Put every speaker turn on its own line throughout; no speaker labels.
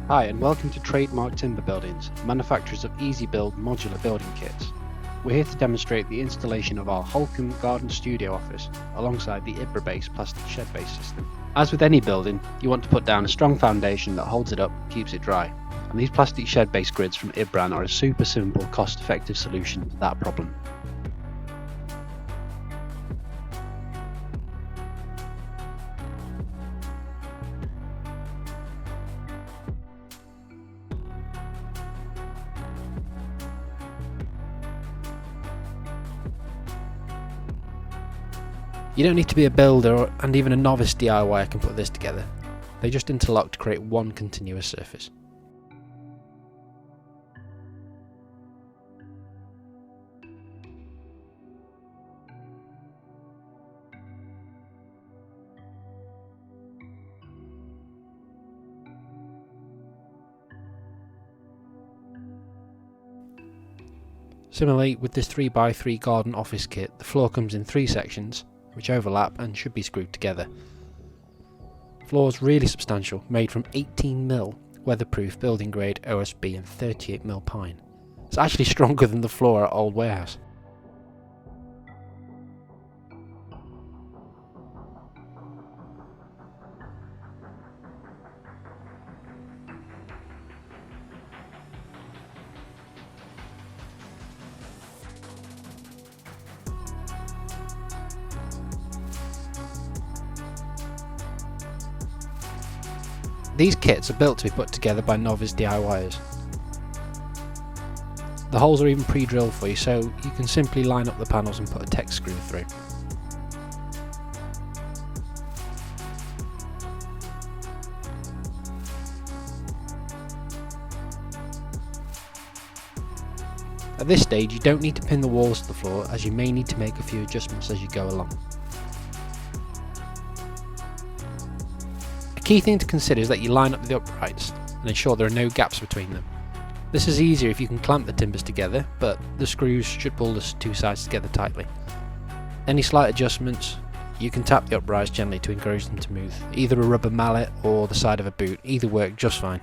Hi and welcome to Trademark Timber Buildings, manufacturers of easy build modular building kits. We're here to demonstrate the installation of our Holkham garden studio office alongside the IBRABASE plastic shed base system. As with any building, you want to put down a strong foundation that holds it up and keeps it dry. And these plastic shed base grids from IBRAN are a super simple, cost effective solution to that problem. You don't need to be a builder, and even a novice DIYer can put this together. They just interlock to create one continuous surface. Similarly, with this 3x3 garden office kit, the floor comes in 3 sections, which overlap and should be screwed together. The floor is really substantial, made from 18mm weatherproof building grade OSB and 38mm pine. It's actually stronger than the floor at Old Warehouse. These kits are built to be put together by novice DIYers. The holes are even pre-drilled for you, so you can simply line up the panels and put a Tek screw through. At this stage you don't need to pin the walls to the floor, as you may need to make a few adjustments as you go along. The key thing to consider is that you line up the uprights and ensure there are no gaps between them. This is easier if you can clamp the timbers together, but the screws should pull the two sides together tightly. Any slight adjustments, you can tap the uprights gently to encourage them to move. Either a rubber mallet or the side of a boot, either work just fine.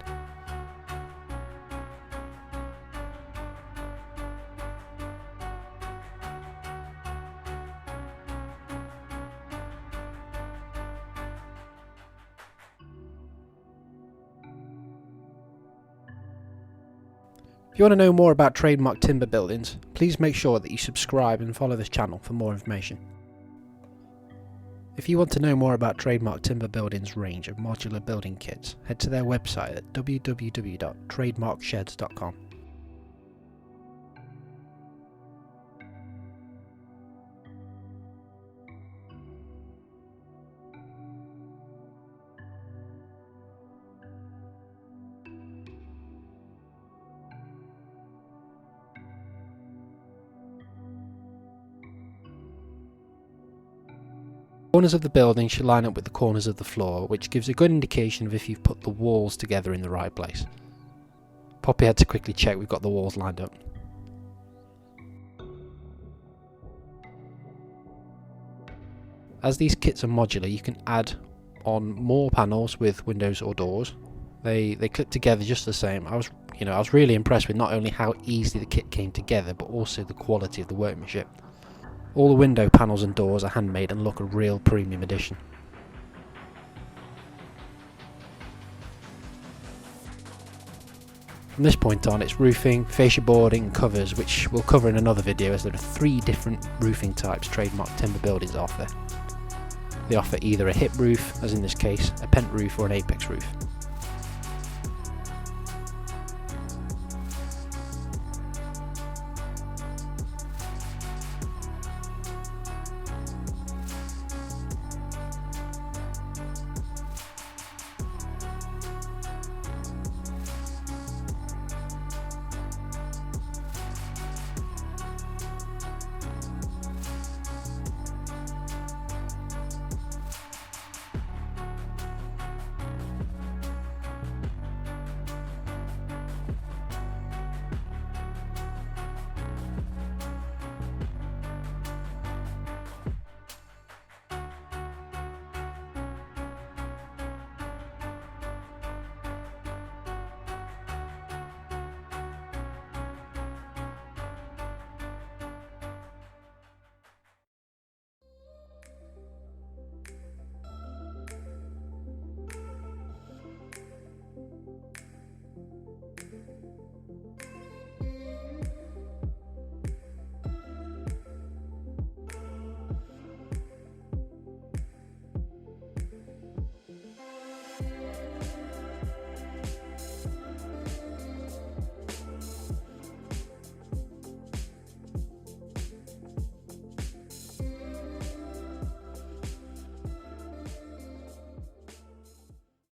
If you want to know more about Trademark Timber Buildings, please make sure that you subscribe and follow this channel for more information. If you want to know more about Trademark Timber Buildings' range of modular building kits, head to their website at www.trademarksheds.com. Corners of the building should line up with the corners of the floor, which gives a good indication of if you've put the walls together in the right place. Poppy had to quickly check we've got the walls lined up. As these kits are modular, you can add on more panels with windows or doors. They clip together just the same. I was really impressed with not only how easily the kit came together, but also the quality of the workmanship. All the window panels and doors are handmade and look a real premium addition. From this point on, it's roofing, fascia boarding and covers, which we'll cover in another video, as there are 3 different roofing types Trademark Timber Buildings offer. They offer either a hip roof, as in this case, a pent roof or an apex roof.